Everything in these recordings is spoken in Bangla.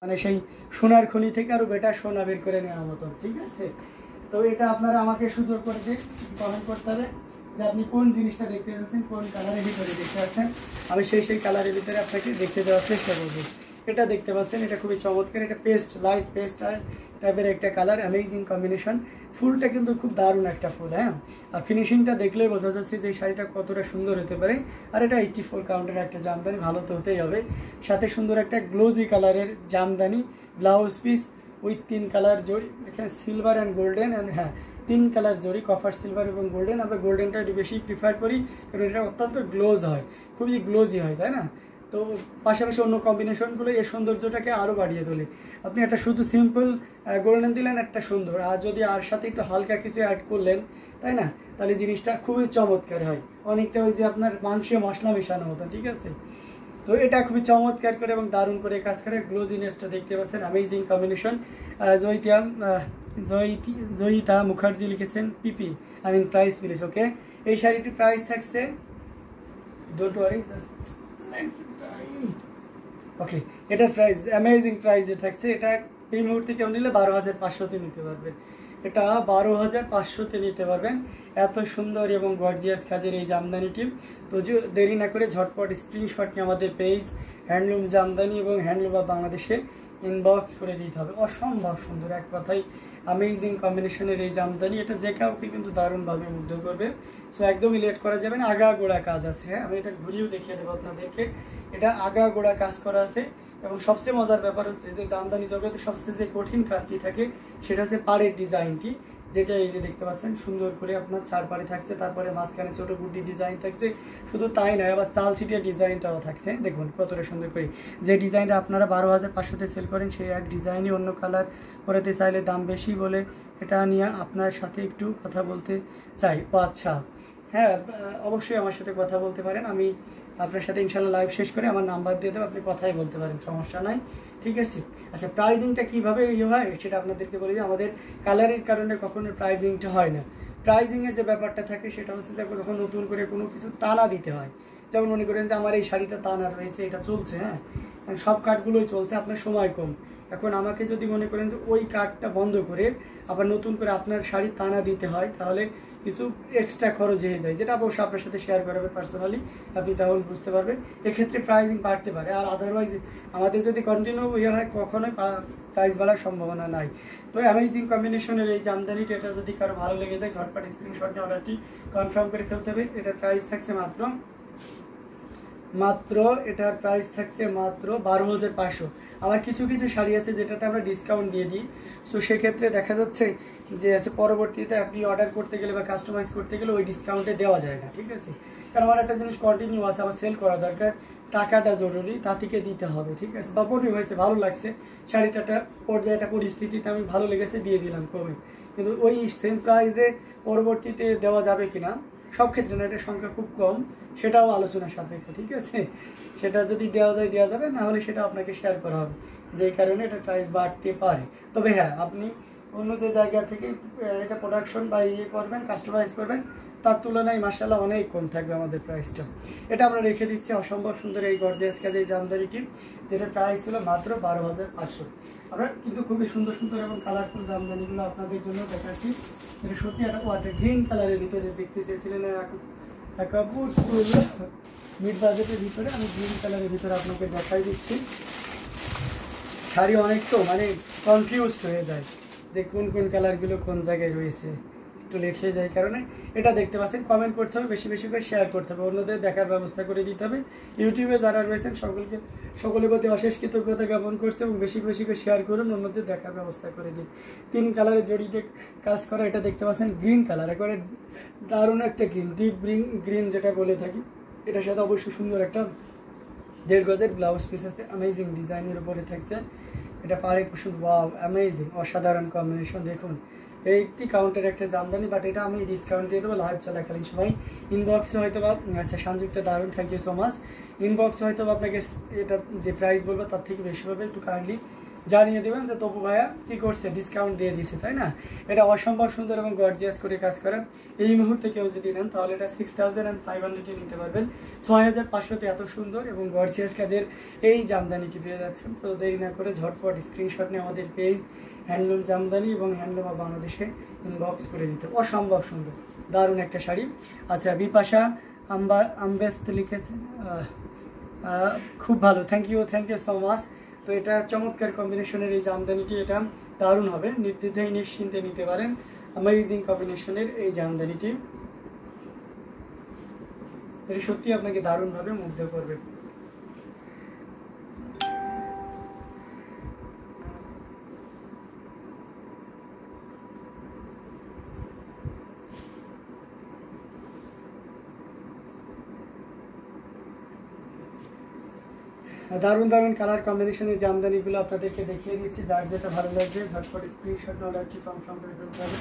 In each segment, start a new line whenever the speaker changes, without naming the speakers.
মানে সেই সোনার খনি থেকে আরও বেটার সোনা বের করে নেওয়ার মতন, ঠিক আছে। তো এটা আপনারা আমাকে সুযোগ করে দিন, কমেন্ট করতে হবে যে আপনি কোন জিনিসটা দেখতে চাচ্ছেন, কোন কালারের ভিতরে দেখতে পাচ্ছেন, আমি সেই কালারের ভিতরে আপনাকে দেখতে দেওয়ার চেষ্টা করবো। এটা দেখতে পাচ্ছেন, এটা খুবই চমৎকার, এটা পেস্ট লাইট পেস্ট টাইপের একটা কালার, অ্যামেজিং কম্বিনেশন। ফুলটা কিন্তু খুব দারুণ একটা ফুল, হ্যাঁ। আর ফিনিশিংটা দেখলেই বোঝা যাচ্ছে যে এই শাড়িটা কতটা সুন্দর হতে পারে। আর এটা 84 কাউন্টের একটা জামদানি, ভালো তো হতেই হবে। সাথে সুন্দর একটা গ্লোজি কালারের jamdani, blouse piece with 3 colour zari, এখানে সিলভার অ্যান্ড গোল্ডেন অ্যান্ড হ্যাঁ 3 কালার জড়ি, কপার, সিলভার এবং গোল্ডেন। আমরা গোল্ডেনটা একটু বেশি প্রিফার করি কারণ এটা অত্যন্ত গ্লোজ হয়, খুবই গ্লোজি হয়, তাই না। তো পাশাপাশি অন্য কম্বিনেশনগুলো এই সৌন্দর্যটাকে আরও বাড়িয়ে তোলে। আপনি একটা শুধু সিম্পল গোল্ডেন দিলেন একটা সুন্দর, আর যদি আর সাথে একটু হালকা কিছু অ্যাড করলেন, তাই না, তাহলে জিনিসটা খুবই চমৎকার হয়, অনেকটা ওই যে আপনার মাংসে মশলা মেশানো মতো, ঠিক আছে। তো এটা খুবই চমৎকার করে এবং দারুণ করে কাজ করে, গ্লোজিনেসটা দেখতে পাচ্ছেন, অ্যামেজিং কম্বিনেশন। জয়িতা মুখার্জি লিখেছেন পিপি, আই মিন প্রাইস প্লিজ। ওকে, এই শাড়িটির প্রাইস থাকছে, ডোন্ট ওয়ারি, জাস্ট ওকে, এটার প্রাইস অ্যামেজিং প্রাইসে থাকছে। এটা এই মুহূর্তে কেউ নিলে 12,500-তে নিতে পারবেন, এটা 12,500-তে নিতে পারবেন। এত সুন্দর এবং গর্জিয়াস কাজের এই জামদানিটি। তো দেরি না করে ঝটপট স্ক্রিনশট নিয়ে আমাদের পেজ হ্যান্ডলুম জামদানি এবং হ্যান্ডলুম অফ বাংলাদেশে ইনবক্স করে দিতে হবে। অসম্ভব সুন্দর, এক কথায় অ্যামেজিং কম্বিনেশনের এই জামদানি, এটা যে কাউকে কিন্তু দারুণভাবে মুগ্ধ করবে। সো একদমই লেট করা যাবে না, আগা গোড়া কাজ আছে, হ্যাঁ আমি এটা ঘুরিয়েও দেখিয়ে দেবো আপনাদেরকে। এটা আগা গোড়া কাজ করা আছে এবং সবচেয়ে মজার ব্যাপার হচ্ছে যে জামদানি জগতে সবচেয়ে যে কঠিন কাজটি থাকে সেটা হচ্ছে পাড়ের ডিজাইনটি, যেটা এই যে দেখতে পাচ্ছেন সুন্দর করে আপনার 4 পাড়ে থাকছে, তারপরে মাঝখানে ছোট গুড্ডি ডিজাইন থাকছে। শুধু তাই নয়, আবার চাল ছিটিয়া ডিজাইনটাও থাকছে, দেখুন কতটা সুন্দর করে। যে ডিজাইনটা আপনারা 12,500-তে সেল করেন সেই এক ডিজাইনই অন্য কালার করাতে চাইলে দাম বেশি বলে এটা নিয়ে আপনার সাথে একটু কথা বলতে চাই। ও আচ্ছা, হ্যাঁ অবশ্যই আমার সাথে কথা বলতে পারেন, আমি আপনার সাথে ইনশাল্লাহ লাইভ শেষ করে আমার নাম্বার দিয়ে দেবো, আপনি কথাই বলতে পারেন, সমস্যা নাই, ঠিক আছে। আচ্ছা, প্রাইজিংটা কীভাবে ইয়ে হয় সেটা আপনাদেরকে বলি যে আমাদের কালারের কারণে কখনো প্রাইজিংটা হয় না। প্রাইজিংয়ের যে ব্যাপারটা থাকে সেটা হচ্ছে যে যখন নতুন করে কোনো কিছু টানা দিতে হয়, যেমন মনে করেন যে আমার এই শাড়িটা টানা রয়েছে, এটা চলছে, হ্যাঁ সব কাঠগুলোই চলছে, আপনার সময় কম, এখন আমাকে যদি মনে করেন যে ওই কাঠটা বন্ধ করে আবার নতুন করে আপনার শাড়ি টানা দিতে হয়, তাহলে কিছু এক্সট্রা খরচ হয়ে যায়, যেটা অবশ্যই আপনার সাথে শেয়ার করাবে পার্সোনালি, আপনি তাহলে বুঝতে পারবেন। এক্ষেত্রে প্রাইজিং বাড়তে পারে, আর আদারওয়াইজ আমাদের যদি কন্টিনিউ ইয়ে হয় কখনোই প্রাইস বাড়ার সম্ভাবনা নাই। তো অ্যামেজিং কম্বিনেশনের এই জামদানিটা, এটা যদি কারো ভালো লেগে যায় ঝটপট স্ক্রিনশট নিয়ে অর্ডারটি কনফার্ম করে ফেলতে হবে। এটার প্রাইস থাকছে মাত্র এটার প্রাইস থাকছে মাত্র 12,500। আবার কিছু কিছু শাড়ি আছে যেটাতে আমরা ডিসকাউন্ট দিয়ে দিই, সো সেক্ষেত্রে দেখা যাচ্ছে যে আছে পরবর্তীতে আপনি অর্ডার করতে গেলে বা কাস্টমাইজ করতে গেলে ওই ডিসকাউন্টে দেওয়া যায় না, ঠিক আছে। কারণ আমার একটা জিনিস কন্টিনিউ আছে, আমার সেল করা দরকার, টাকাটা জরুরি, তা থেকে দিতে হবে, ঠিক আছে। বা পরি হয়েছে, ভালো লাগছে শাড়িটাটা, পর্যায়টা পরিস্থিতিতে আমি ভালো লেগেছে দিয়ে দিলাম কমে, কিন্তু ওই সেম প্রাইসে পরবর্তীতে দেওয়া যাবে কিনা, সব ক্ষেত্রে না, এটার সংখ্যা খুব কম, সেটাও আলোচনা সাপেক্ষ, ঠিক আছে। সেটা যদি দেওয়া যায় দেওয়া যাবে, না হলে সেটা আপনাকে শেয়ার করা হবে, যেই কারণে এটা প্রাইস বাড়তে পারে। তবে হ্যাঁ, আপনি অন্য যে জায়গা থেকে এটা প্রোডাকশন বা ইয়ে করবেন, কাস্টমাইজ করবেন, তার তুলনায় মাশাআল্লাহ অনেক কম থাকবে আমাদের প্রাইসটা। এটা আমরা রেখে দিচ্ছি অসম্ভব সুন্দর এই গর্জিয়াস কাজের জামদানিটি, যেটা প্রাইস ছিল মাত্র 12,500। আমরা কিন্তু খুবই সুন্দর সুন্দর এবং কালারফুল জামদানিগুলো আপনাদের জন্য দেখাচ্ছি। এটা সত্যি একটা গ্রিন কালারের ভিতরে দেখতে চেয়েছিলেন, কাপুর মিড বাজেটের ভিতরে আমি গ্রিন কালারের ভিতরে আপনাকে দেখাই দিচ্ছি। শাড়ি অনেক তো মানে কনফিউজড হয়ে যায় যে কোন কোন কালারগুলো কোন জায়গায় রয়েছে, একটু লেট হয়ে যায় কারণে। এটা দেখতে পাচ্ছেন, কমেন্ট করতে হবে, বেশি বেশি করে শেয়ার করতে হবে, অন্যদের দেখার ব্যবস্থা করে দিতে হবে। ইউটিউবে যারা রয়েছেন সকলের প্রতি অশেষ কৃতজ্ঞতা জ্ঞাপন করছে এবং বেশি বেশি করে শেয়ার করুন, অন্যদের দেখার ব্যবস্থা করে দিন। 3 কালারের জড়িতে কাজ করা, এটা দেখতে পাচ্ছেন গ্রিন কালার, একেবারে দারুণ একটা গ্রিন, ডিপ গ্রিন যেটা বলে থাকি। এটার সাথে অবশ্যই সুন্দর একটা 1.5 গজের ব্লাউজ পিস আছে, অ্যামেজিং ডিজাইনের উপরে থাকছে। এটা পাড়ে কুসুম, ওয়াও অ্যামেজিং, অসাধারণ কম্বিনেশন। দেখুন এইটি কাউন্টের একটা জামদানি, বাট এটা আমি ডিসকাউন্ট দিয়ে দেবো লাইভ চলাকালীন সময়। ইনবক্সে হয়তো বা আচ্ছা সংযুক্ত দারুণ, থ্যাংক ইউ সো মাচ। ইনবক্সে হয়তো বা আপনাকে এটা যে প্রাইস বলবো তার থেকে বেশি পাবে, একটু কাইন্ডলি জানিয়ে দেবেন যে তপু ভাইয়া কী করছে, ডিসকাউন্ট দিয়ে দিছে, তাই না? এটা অসম্ভব সুন্দর এবং গর্জিয়াস করে কাজ করা। এই মুহূর্তে কেউ যদি নেন তাহলে এটা 6500 নিতে পারবেন। 6500-তে এত সুন্দর এবং গর্জিয়াস কাজের এই জামদানিটি পেয়ে যাচ্ছেন। তো দেরি না করে ঝটপট স্ক্রিনশট নিয়ে আমাদের পেজ হ্যান্ডলুম জামদানি এবং হ্যান্ডলুম অফ বাংলাদেশে ইনবক্স করে দিতে। অসম্ভব সুন্দর, দারুণ একটা শাড়ি। আচ্ছা, বিপাশা আম্বেস্ত লিখেছেন, খুব ভালো, থ্যাংক ইউ সো মাচ। তো এটা চমৎকার কম্বিনেশনের এই জামদানিটি, এটা দারুণ হবে, নির্দ্বিধায় নিশ্চিন্তে নিতে পারেন। অ্যামেজিং কম্বিনেশনের এই জামদানিটি, যেটা সত্যি আপনাকে দারুণভাবে মুগ্ধ করবে। দারুণ দারুণ কালার কম্বিনেশনের জামদানিগুলো আপনাদেরকে দেখিয়ে দিচ্ছি। যার যেটা ভালো লাগবে ঝটপট স্ক্রিনশট অর্ডারটি কনফার্ম করে ফেলতে হবে।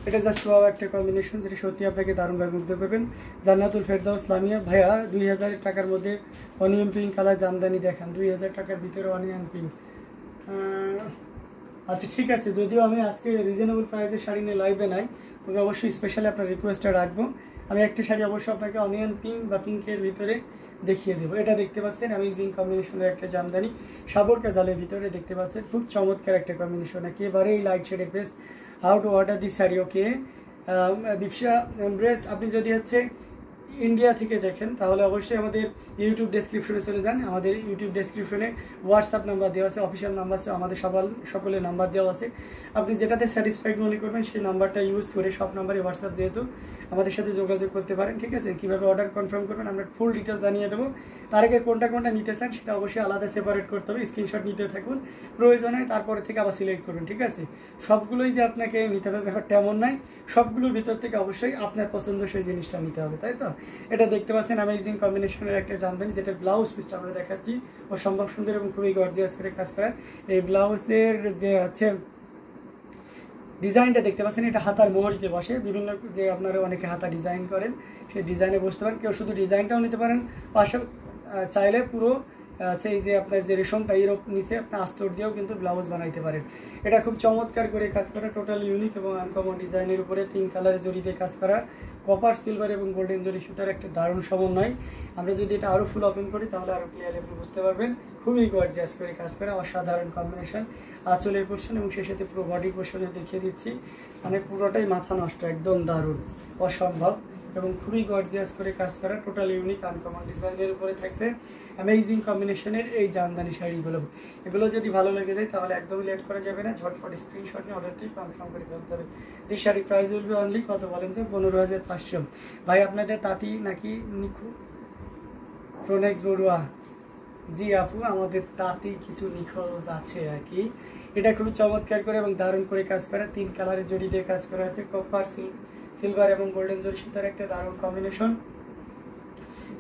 এটা জাস্ট ওয়াও একটা কম্বিনেশন, যেটা সত্যি আপনাকে দারুণভাবে মুগ্ধ করবেন। জান্নাতুল ফেরদাউস লামিয়া ভাইয়া 2000 টাকার মধ্যে অনিয়ন পিঙ্ক কালার জামদানি দেখান। 2000 টাকার ভিতরে অনিয়ন পিঙ্ক, আচ্ছা ঠিক আছে। যদিও আমি আজকে রিজনেবল প্রাইসের শাড়ি নিয়ে লাইভে নাই, তবে অবশ্যই স্পেশালি আপনার রিকোয়েস্টটা রাখবো। আমি একটা শাড়ি অবশ্যই আপনাকে অনিয়ন পিঙ্ক বা পিঙ্কের ভিতরে দেখিয়ে দেবো। এটা দেখতে পাচ্ছেন অ্যামেজিং কম্বিনেশনের একটা জামদানি, সাবর কাজালের ভিতরে দেখতে পাচ্ছেন, খুব চমৎকার একটা কম্বিনেশন, একেবারেই লাইট শেডের best. How to order this sari? Okay বিপসা ব্রেস্ট, আপনি যদি হচ্ছে ইন্ডিয়া থেকে দেখেন তাহলে অবশ্যই আমাদের ইউটিউব ডেসক্রিপশনে চলে যান। আমাদের ইউটিউব ডেসক্রিপশনে হোয়াটসঅ্যাপ নাম্বার দেওয়া আছে, অফিসিয়াল নাম্বার আছে, আমাদের সকলের নাম্বার দেওয়া আছে। আপনি যেটাতে স্যাটিসফাইড মনে করবেন সেই নাম্বারটা ইউজ করে, সব নাম্বারে হোয়াটসঅ্যাপ যেহেতু, আমাদের সাথে যোগাযোগ করতে পারেন। ঠিক আছে, কীভাবে অর্ডার কনফার্ম করবেন আমরা ফুল ডিটেলস জানিয়ে দেবো। তার আগে কোনটা নিতে চান সেটা অবশ্যই আলাদা সেপারেট করতে হবে, স্ক্রিনশট নিতে থাকুন, প্রয়োজন হয় তারপরে থেকে আবার সিলেক্ট করুন। ঠিক আছে, সবগুলোই যে আপনাকে নিতে হবে ব্যাপারটা এমন নয়, সবগুলোর ভিতর থেকে অবশ্যই আপনার পছন্দ সেই জিনিসটা নিতে হবে, তাই তো? এটা দেখতে পাচ্ছেন অ্যামেজিং কম্বিনেশনের একটা জামদানি, যেটা ব্লাউজ পিসটা আমরা দেখাচ্ছি অসম্ভব সুন্দর এবং খুবই গর্জিয়াস করে কাজ করা। এই ব্লাউজের যে আছে ডিজাইনটা দেখতে পাচ্ছেন, এটা হাতার মোহরিতে বসে, বিভিন্ন যে আপনারা অনেকে হাতা ডিজাইন করেন সেই ডিজাইনে বসতে পারেন। কেউ শুধু ডিজাইনটাও নিতে পারেন, পাশে চাইলে পুরো সেই যে আপনার যে রেশমটা এর নিচে আপনার আস্তর দিয়েও কিন্তু ব্লাউজ বানাইতে পারেন। এটা খুব চমৎকার করে কাজ করা, টোটাল ইউনিক এবং আনকমন ডিজাইনের উপরে 3 কালারের জড়িতে কাজ করা, কপার সিলভার এবং গোল্ডেন জরি সুতার একটা দারুণ সমন্বয়। আমরা যদি এটা আরও ফুল ওপেন করি তাহলে আরও ক্লিয়ারলি আপনি বুঝতে পারবেন। খুবই গর্জিয়াস করে কাজ করা, অসাধারণ কম্বিনেশন। আঁচলের পোর্শন এবং সেই সাথে পুরো বডি পোর্শনে দেখিয়ে দিচ্ছি, মানে পুরোটাই মাথা নষ্ট, একদম দারুণ, অসম্ভব এবং খুবই গর্জিয়াস করে কাজ করা, টোটাল ইউনিক আনকমন ডিজাইনের উপরে থাকছে অ্যামেজিং কম্বিনেশনের এই জামদানি শাড়িগুলো। এগুলো যদি ভালো লেগে যায় তাহলে একদমই লেট করা যাবে না, ঝটপট স্ক্রিনশট নিয়ে অর্ডারটি কনফার্ম করে ফেলতে হবে। এই শাড়ির প্রাইস উইল বি অনলি কত বলেন তো? 15,500। ভাই আপনাদের তাঁতি নাকি নিখু? প্রোনেক্স বড়ুয়া, জি আপু, আমাদের তাঁতি কিছু নিখোঁজ আছে আর কি। এটা খুবই চমৎকার করে এবং দারুণ করে কাজ করা, 3 কালারের জড়ি দিয়ে কাজ করা আছে, কপার সিলভার এবং গোল্ডেন জরি সুতার একটা দারুণ কম্বিনেশন,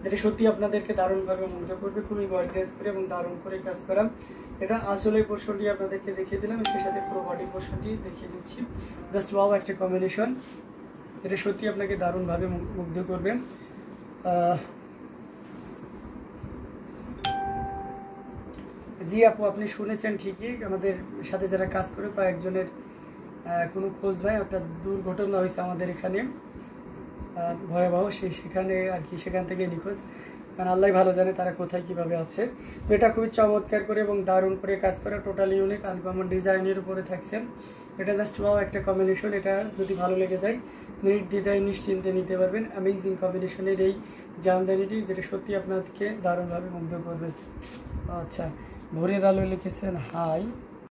যেটা সত্যি আপনাদেরকে দারুণভাবে মুগ্ধ করবে। খুবই গর্জিয়াস করে এবং দারুণ করে কাজ করা। এটা আসলের পোর্শনটি আপনাদেরকে দেখিয়ে দিলাম, সেই সাথে পুরো বডি পোর্শনটি দেখিয়ে দিচ্ছি। জাস্ট ওয়াও একটা কম্বিনেশন, এটা সত্যি আপনাকে দারুণভাবে মুগ্ধ করবে। জি আপু, আপনি শুনেছেন ঠিকই, আমাদের সাথে যারা কাজ করে কয়েকজনের কোনো খোঁজ নাই, একটা দুর্ঘটনা হয়েছে আমাদের এখানে, ভয়াবহ, সেখানে আর কি, সেখান থেকে নিখোঁজ, কারণ আল্লাহ ভালো জানে তারা কোথায় কিভাবে আছে। তো এটা খুবই চমৎকার করে এবং দারুণ করে কাজ করা, টোটাল ইউনিক আনকমন ডিজাইনের উপরে থাকছে। এটা জাস্ট ওয়াও একটা কম্বিনেশন, এটা যদি ভালো লেগে যায় নির্দ্বিধায় নিশ্চিন্তে নিতে পারবেন। অ্যামেজিং কম্বিনেশনের এই জামদানিটি, যেটা সত্যি আপনাকে দারুণভাবে মুগ্ধ করবে। আচ্ছা, ভোরের আলো লিখেছেন হাই।